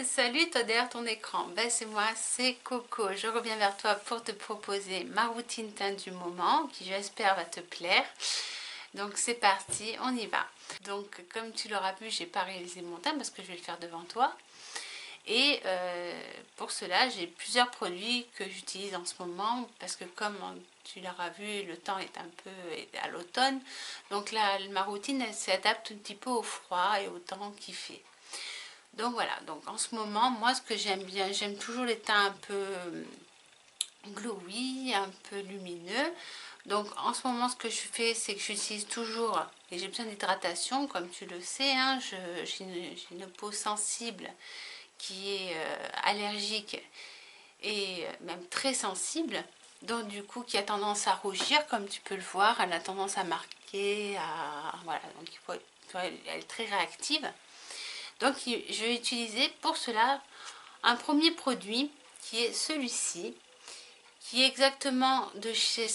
Salut toi derrière ton écran, ben c'est moi, c'est Coco. Je reviens vers toi pour te proposer ma routine teint du moment qui j'espère va te plaire. Donc c'est parti, on y va. Donc comme tu l'auras vu, j'ai pas réalisé mon teint parce que je vais le faire devant toi. Et pour cela, j'ai plusieurs produits que j'utilise en ce moment parce que comme tu l'auras vu, le temps est un peu à l'automne. Donc là, ma routine, elle s'adapte un petit peu au froid et au temps qu'il fait. Donc voilà, donc en ce moment, moi ce que j'aime bien, j'aime toujours les teints un peu glowy, un peu lumineux. Donc en ce moment, ce que je fais, c'est que j'utilise toujours, et j'ai besoin d'hydratation, comme tu le sais, hein, j'ai une peau sensible qui est allergique et même très sensible. Donc du coup, qui a tendance à rougir, comme tu peux le voir, elle a tendance à marquer, voilà, donc elle est très réactive. Donc je vais utiliser pour cela un premier produit qui est celui-ci, qui est exactement de chez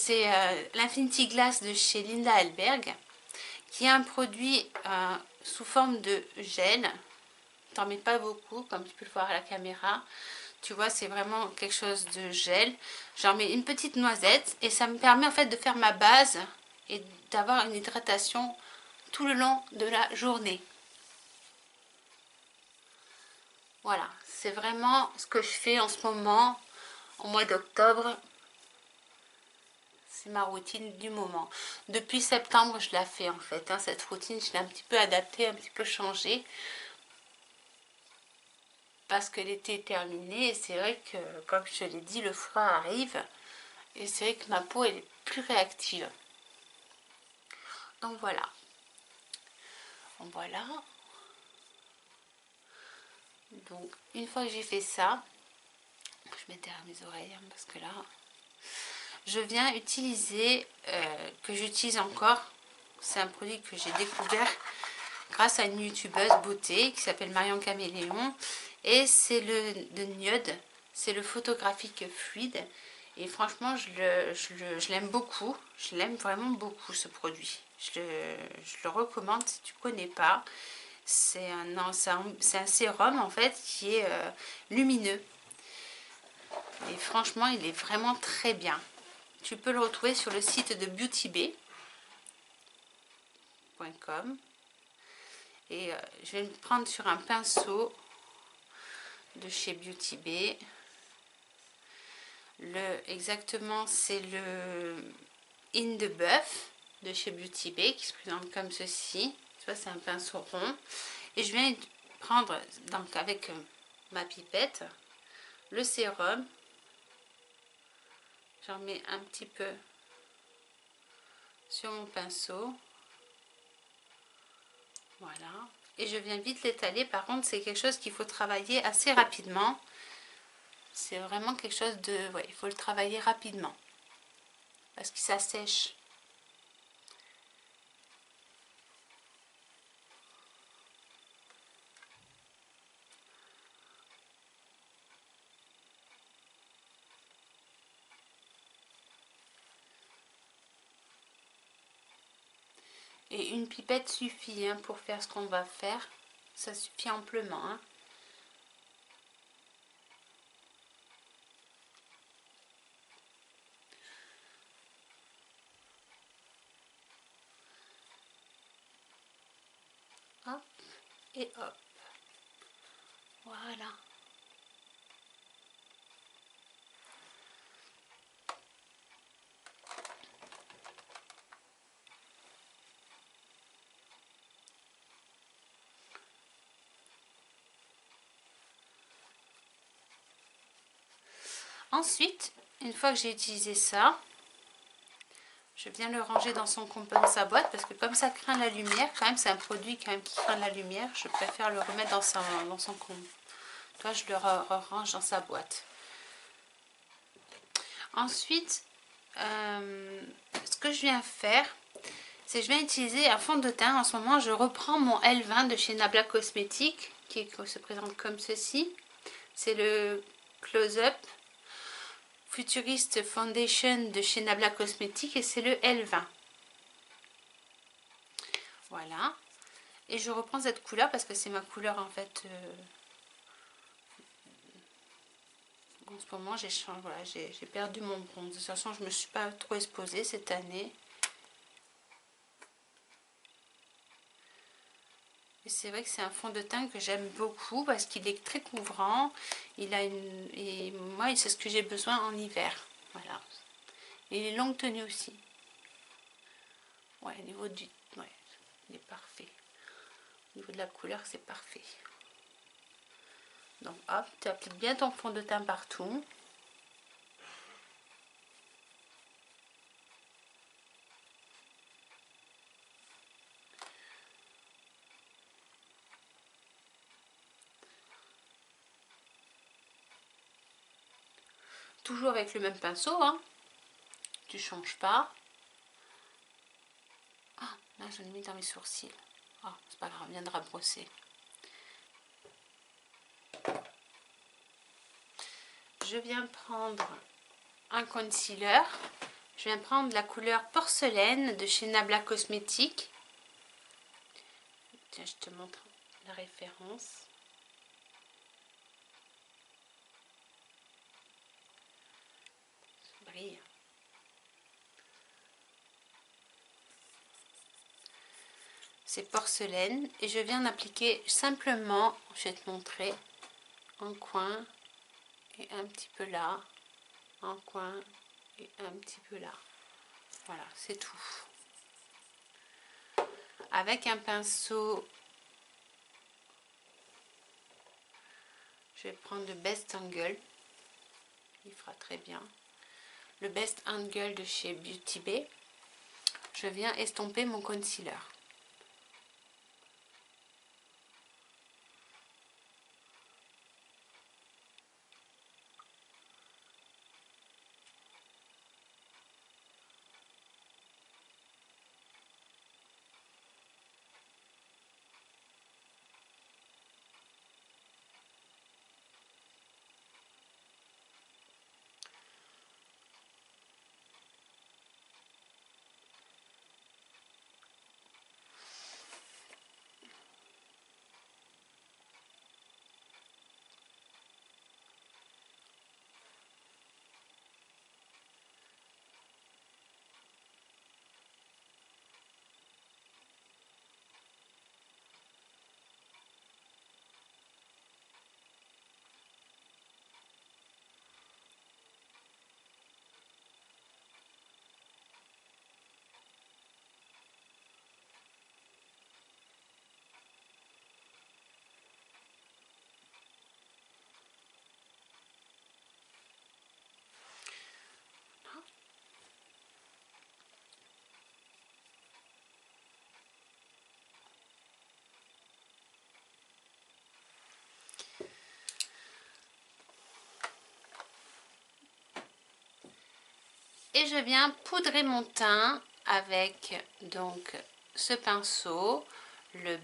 l'Infinity Glass de chez Linda Hellberg, qui est un produit sous forme de gel. T'en mets pas beaucoup, comme tu peux le voir à la caméra. Tu vois, c'est vraiment quelque chose de gel. J'en mets une petite noisette et ça me permet en fait de faire ma base et d'avoir une hydratation tout le long de la journée. Voilà, c'est vraiment ce que je fais en ce moment, au mois d'octobre. C'est ma routine du moment. Depuis septembre, je la fais en fait. Hein, cette routine, je l'ai un petit peu adaptée, un petit peu changée. Parce que l'été est terminé et c'est vrai que, comme je l'ai dit, le froid arrive. Et c'est vrai que ma peau, elle est plus réactive. Donc voilà. Donc voilà. Donc une fois que j'ai fait ça, je mets derrière mes oreilles hein, parce que là, je viens utiliser, que j'utilise encore, c'est un produit que j'ai découvert grâce à une youtubeuse beauté qui s'appelle Marion Caméléon, et c'est de Niode, c'est le photographique fluide, et franchement je l'aime beaucoup, je l'aime vraiment beaucoup ce produit, je le recommande si tu ne connais pas. C'est un sérum en fait qui est lumineux, et franchement il est vraiment très bien. Tu peux le retrouver sur le site de beautybay.com. Et je vais me prendre sur un pinceau de chez Beauty Bay. Exactement, c'est le In the Buff de chez Beauty Bay qui se présente comme ceci. Tu vois, c'est un pinceau rond. Et je viens prendre donc avec ma pipette le sérum. J'en mets un petit peu sur mon pinceau. Voilà. Et je viens vite l'étaler. Par contre, c'est quelque chose qu'il faut travailler assez rapidement. C'est vraiment quelque chose de... Ouais, il faut le travailler rapidement. Parce que ça sèche. Et une pipette suffit hein, pour faire ce qu'on va faire. Ça suffit amplement. Hein. Hop et hop. Voilà. Ensuite, une fois que j'ai utilisé ça, je viens le ranger dans sa boîte parce que comme ça craint la lumière, quand même c'est un produit quand même qui craint la lumière, je préfère le remettre dans son compte. Toi, je le range dans sa boîte. Ensuite, ce que je viens faire, c'est que je viens utiliser un fond de teint. En ce moment, je reprends mon L20 de chez Nabla Cosmetics qui se présente comme ceci. C'est le Close-Up Futurist Foundation de chez Nabla Cosmetics et c'est le L20. Voilà. Et je reprends cette couleur parce que c'est ma couleur en fait En ce moment, voilà, j'ai perdu mon bronze. De toute façon, je ne me suis pas trop exposée cette année. Et c'est vrai que c'est un fond de teint que j'aime beaucoup parce qu'il est très couvrant. Et moi, c'est ce que j'ai besoin en hiver. Voilà. Et il est longue tenue aussi. Ouais, au niveau du... Ouais, il est parfait. Au niveau de la couleur, c'est parfait. Donc, hop, tu appliques bien ton fond de teint partout. Toujours avec le même pinceau, hein. Tu changes pas. Ah, là, je l'ai mis dans mes sourcils. Ah, c'est pas grave, on viendra brosser. Je viens prendre un concealer. Je viens prendre la couleur porcelaine de chez Nabla Cosmétiques. Tiens, je te montre la référence. Ça brille. C'est porcelaine et je viens d'appliquer simplement, je vais te montrer, un coin et un petit peu là, un coin et un petit peu là. Voilà, c'est tout. Avec un pinceau, je vais prendre le Best Angle. Il fera très bien. Le Best Angle de chez Beauty Bay. Je viens estomper mon concealer. Et je viens poudrer mon teint avec donc ce pinceau, le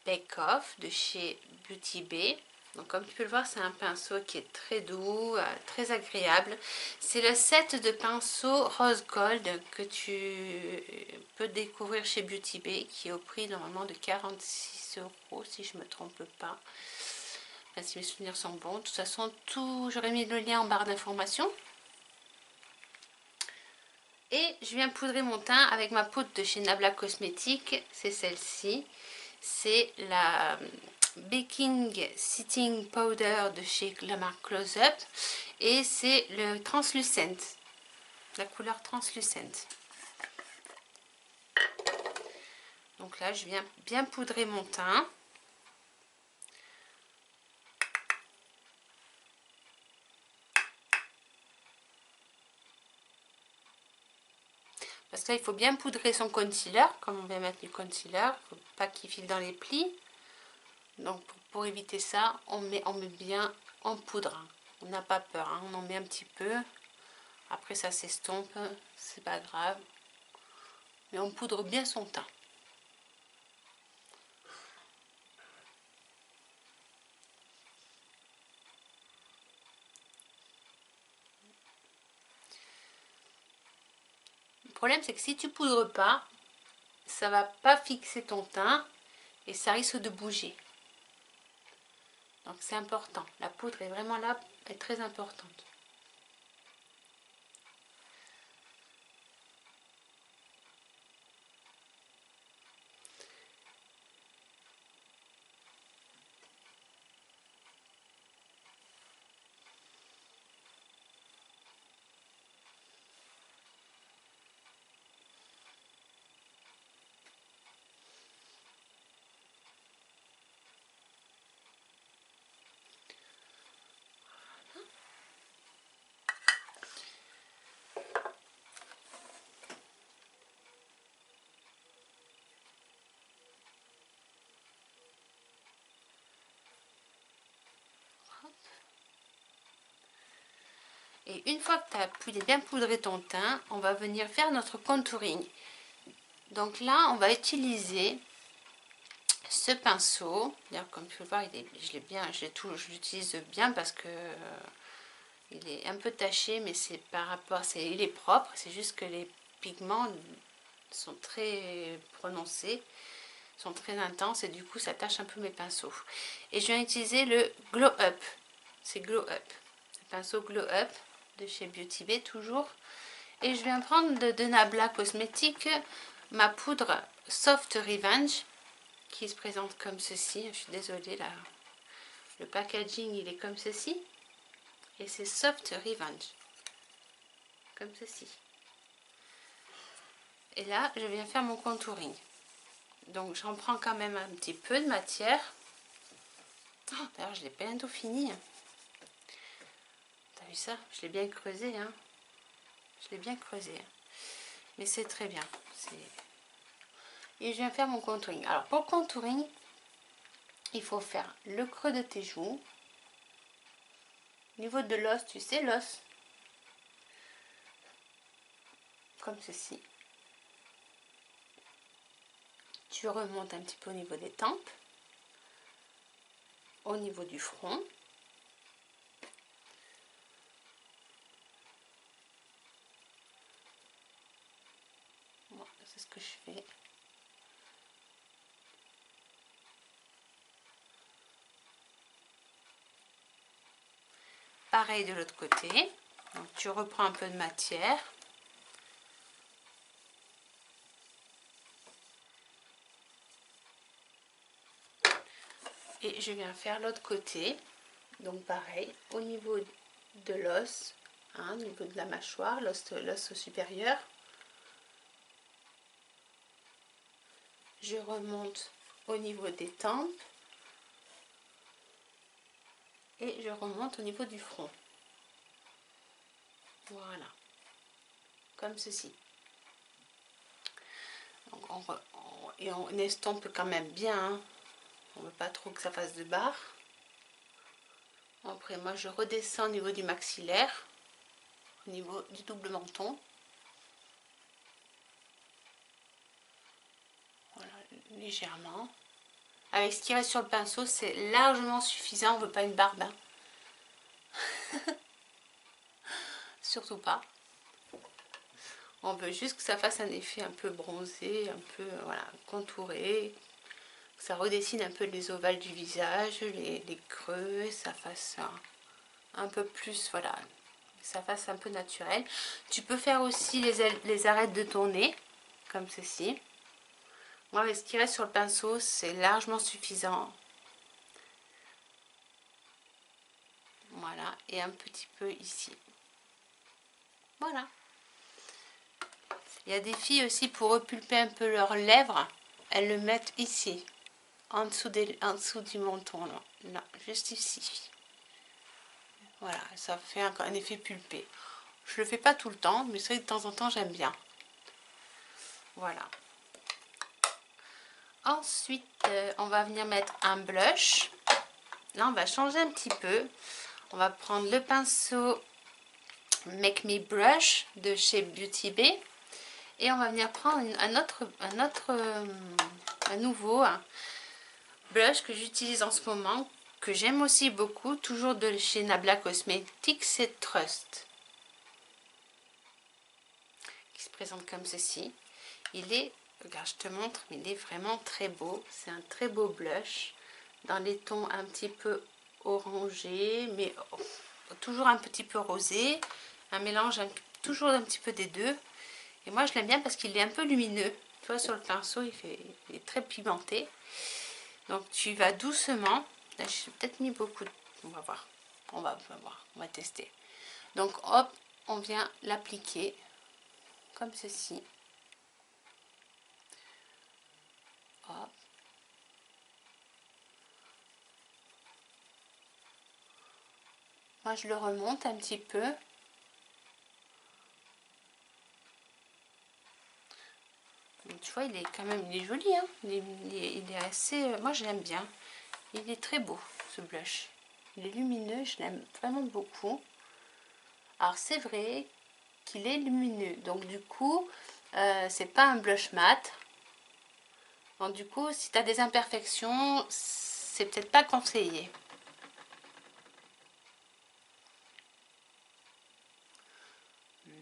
Bake Off de chez Beauty Bay. Donc comme tu peux le voir, c'est un pinceau qui est très doux, très agréable. C'est le set de pinceaux Rose Gold que tu peux découvrir chez Beauty Bay, qui est au prix normalement de 46 € si je ne me trompe pas. Enfin, si mes souvenirs sont bons. De toute façon, j'aurais mis le lien en barre d'informations. Et je viens poudrer mon teint avec ma poudre de chez Nabla Cosmétiques. C'est celle-ci. C'est la Baking Setting Powder de chez la marque Close Up. Et c'est le Translucent. La couleur Translucent. Donc là, je viens bien poudrer mon teint. Parce que là, il faut bien poudrer son concealer. Comme on vient mettre du concealer, il ne faut pas qu'il file dans les plis. Donc pour éviter ça, on met bien en poudre. On n'a pas peur, hein. On en met un petit peu. Après ça s'estompe, c'est pas grave. Mais on poudre bien son teint. Le problème c'est que si tu poudres pas, ça va pas fixer ton teint et ça risque de bouger. Donc c'est important. La poudre est vraiment là, est très importante. Et une fois que tu as bien poudré ton teint, on va venir faire notre contouring. Donc là, on va utiliser ce pinceau. Comme tu peux voir, je l'utilise bien parce que il est un peu taché, mais c'est par rapport, il est propre. C'est juste que les pigments sont très prononcés, sont très intenses et du coup ça tache un peu mes pinceaux. Et je viens utiliser le Glow Up. C'est Glow Up, le pinceau Glow Up de chez Beauty Bay toujours. Et je viens prendre de Nabla Cosmétique ma poudre Soft Revenge qui se présente comme ceci. Je suis désolée là, le packaging il est comme ceci et c'est Soft Revenge comme ceci. Et là je viens faire mon contouring. Donc j'en prends quand même un petit peu de matière. Oh, d'ailleurs je l'ai bientôt fini. T'as vu ça? Je l'ai bien creusé, hein. Je l'ai bien creusé. Mais c'est très bien. Et je viens faire mon contouring. Alors pour le contouring, il faut faire le creux de tes joues. Au niveau de l'os, tu sais l'os. Comme ceci. Tu remontes un petit peu au niveau des tempes. Au niveau du front. Voilà, c'est ce que je fais. Pareil de l'autre côté. Donc tu reprends un peu de matière. Et je viens faire l'autre côté. Donc pareil, au niveau de l'os, au niveau de la mâchoire, l'os supérieur. Je remonte au niveau des tempes. Et je remonte au niveau du front. Voilà. Comme ceci. Donc on estompe quand même bien. Hein. On ne veut pas trop que ça fasse de barre. Après, moi, je redescends au niveau du maxillaire. Au niveau du double menton. Voilà, légèrement. Avec ce qui reste sur le pinceau, c'est largement suffisant. On ne veut pas une barbe. Hein. Surtout pas. On veut juste que ça fasse un effet un peu bronzé, un peu voilà, contouré. Que ça redessine un peu les ovales du visage, les creux, ça fasse un peu plus, voilà, ça fasse un peu naturel. Tu peux faire aussi les arêtes de ton nez, comme ceci. Moi, avec ce qui reste sur le pinceau, c'est largement suffisant. Voilà, et un petit peu ici. Voilà. Il y a des filles aussi, pour repulper un peu leurs lèvres, elles le mettent ici, en dessous du menton, là. Là, juste ici. Voilà, ça fait un effet pulpé. Je le fais pas tout le temps, mais c'est vrai que de temps en temps, j'aime bien. Voilà. Ensuite, on va venir mettre un blush. Là, on va changer un petit peu. On va prendre le pinceau Make Me Brush de chez Beauty Bay. Et on va venir prendre un nouveau blush que j'utilise en ce moment, que j'aime aussi beaucoup, toujours de chez Nabla Cosmétiques, c'est Trust. Qui se présente comme ceci. Il est, regarde, je te montre, mais il est vraiment très beau. C'est un très beau blush dans les tons un petit peu orangé, mais toujours un petit peu rosé, un mélange toujours un petit peu des deux. Et moi je l'aime bien parce qu'il est un peu lumineux, tu vois, sur le pinceau il est très pimenté. Donc tu vas doucement, là j'ai peut-être mis beaucoup, on va voir, on va voir, on va tester. Donc hop, on vient l'appliquer comme ceci. Hop. Moi je le remonte un petit peu. Tu vois, il est quand même, il est joli, hein. Il est assez, moi je l'aime bien. Il est très beau ce blush. Il est lumineux, je l'aime vraiment beaucoup. Alors c'est vrai qu'il est lumineux, donc du coup, c'est pas un blush mat. Donc du coup, si tu as des imperfections, c'est peut-être pas conseillé.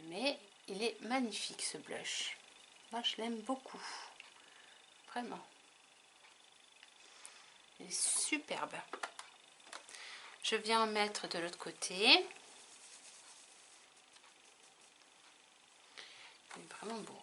Mais il est magnifique ce blush. Moi je l'aime beaucoup. Vraiment. Il est superbe. Je viens en mettre de l'autre côté. Il est vraiment beau.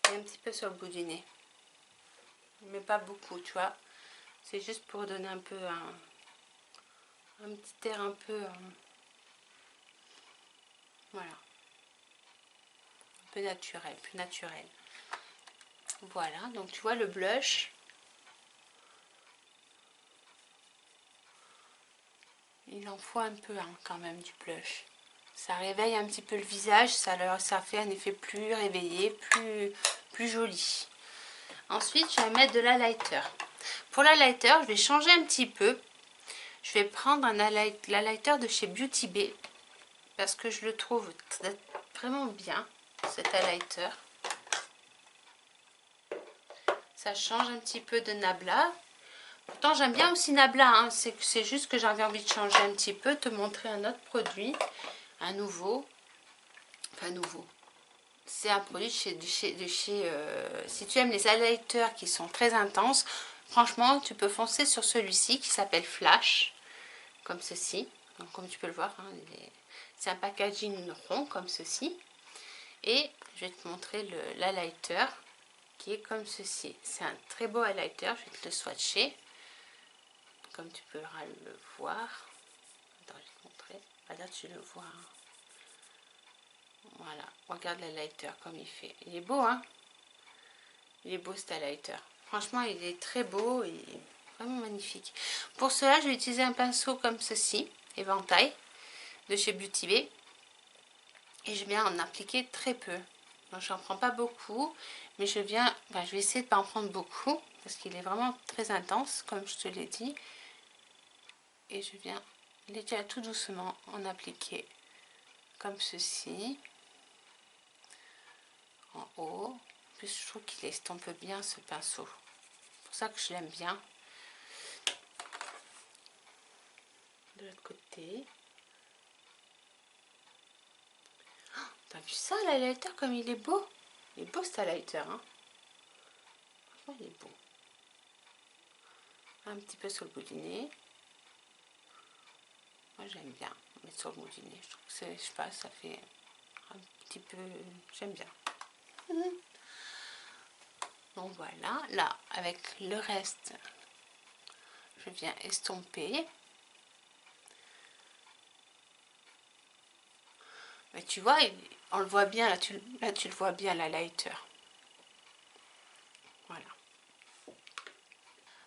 Et un petit peu sur le bout du nez. Mais pas beaucoup, tu vois. C'est juste pour donner un peu un petit air un peu... voilà. Un peu naturel, plus naturel. Voilà, donc tu vois le blush. Il en faut un peu hein, quand même du blush. Ça réveille un petit peu le visage, ça fait un effet plus réveillé, plus joli. Ensuite, je vais mettre de l'highlighter. Pour l'highlighter, je vais changer un petit peu. Je vais prendre l'highlighter de chez Beauty Bay parce que je le trouve vraiment bien, cet highlighter. Ça change un petit peu de Nabla. Pourtant, j'aime bien aussi Nabla, hein. C'est juste que j'avais envie de changer un petit peu, te montrer un autre produit, un nouveau. Enfin, nouveau. C'est un produit si tu aimes les highlighters qui sont très intenses, franchement, tu peux foncer sur celui-ci qui s'appelle Flash, comme ceci. Donc, comme tu peux le voir, hein, c'est un packaging rond comme ceci. Et je vais te montrer l'highlighter qui est comme ceci. C'est un très beau highlighter, je vais te le swatcher. Comme tu pourras le voir. Attends, je vais te montrer. Ah, là, tu le vois. Hein. Voilà, regarde l'highlighter comme il fait. Il est beau, hein? Il est beau cet highlighter. Franchement, il est très beau et vraiment magnifique. Pour cela, je vais utiliser un pinceau comme ceci, éventail, de chez Beauty Bay. Et je viens en appliquer très peu. Donc, j'en prends pas beaucoup, mais je vais essayer de pas en prendre beaucoup parce qu'il est vraiment très intense, comme je te l'ai dit. Et je viens déjà tout doucement en appliquer comme ceci. En haut. En plus, je trouve qu'il estompe bien ce pinceau. C'est pour ça que je l'aime bien. De l'autre côté. Oh, t'as vu ça, l'highlighter, comme il est beau? Il est beau cet highlighter, hein? Franchement, il est beau. Un petit peu sur le bout du nez. Moi, j'aime bien mettre sur le bout du nez. Je trouve que je sais pas, ça fait un petit peu... J'aime bien. Donc voilà, là, avec le reste, je viens estomper. Mais tu vois, on le voit bien, là tu le vois bien, la lighter. Voilà.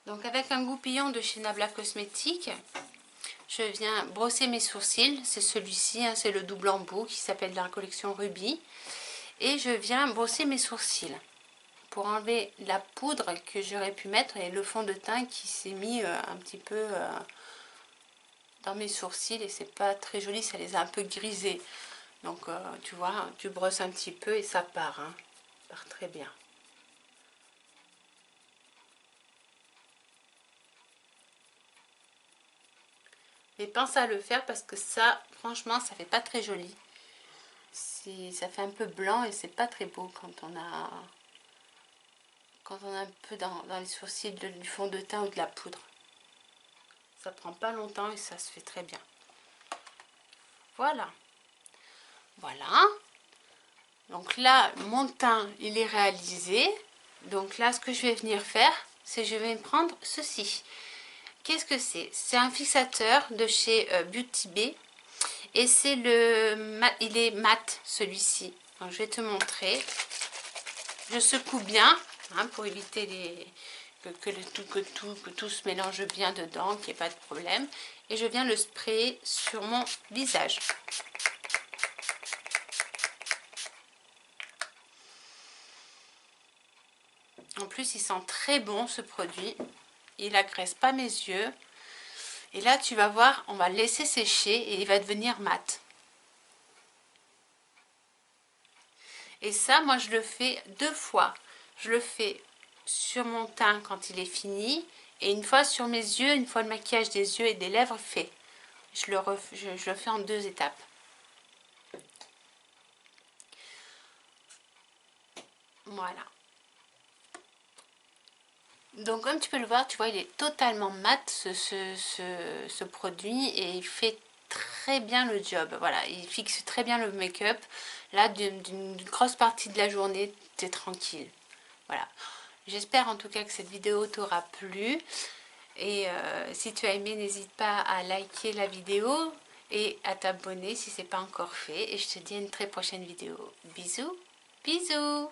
Donc avec un goupillon de chez Nabla Cosmétiques, je viens brosser mes sourcils. C'est celui-ci, hein, c'est le double embout qui s'appelle la collection Ruby. Et je viens brosser mes sourcils pour enlever la poudre que j'aurais pu mettre et le fond de teint qui s'est mis un petit peu dans mes sourcils et c'est pas très joli, ça les a un peu grisés. Donc tu vois, tu brosses un petit peu et ça part. Hein. part très bien. Mais pense à le faire parce que ça, franchement, ça fait pas très joli. Ça fait un peu blanc et c'est pas très beau quand on a un peu dans les sourcils du fond de teint ou de la poudre. Ça prend pas longtemps et ça se fait très bien. Voilà. Voilà. Donc là, mon teint, il est réalisé. Donc là, ce que je vais venir faire, c'est je vais prendre ceci. Qu'est-ce que c'est? C'est un fixateur de chez Beauty Bay. Et c'est il est mat, celui-ci. Je vais te montrer. Je secoue bien, hein, pour éviter que tout se mélange bien dedans, qu'il n'y ait pas de problème. Et je viens le sprayer sur mon visage. En plus, il sent très bon ce produit. Il agresse pas mes yeux. Et là, tu vas voir, on va le laisser sécher et il va devenir mat. Et ça, moi, je le fais 2 fois. Je le fais sur mon teint quand il est fini et une fois sur mes yeux, une fois le maquillage des yeux et des lèvres fait. Je le fais en 2 étapes. Voilà. Donc comme tu peux le voir, tu vois, il est totalement mat ce produit et il fait très bien le job. Voilà, il fixe très bien le make-up. Là, d'une grosse partie de la journée, tu es tranquille. Voilà. J'espère en tout cas que cette vidéo t'aura plu. Et si tu as aimé, n'hésite pas à liker la vidéo et à t'abonner si ce n'est pas encore fait. Et je te dis à une très prochaine vidéo. Bisous, bisous.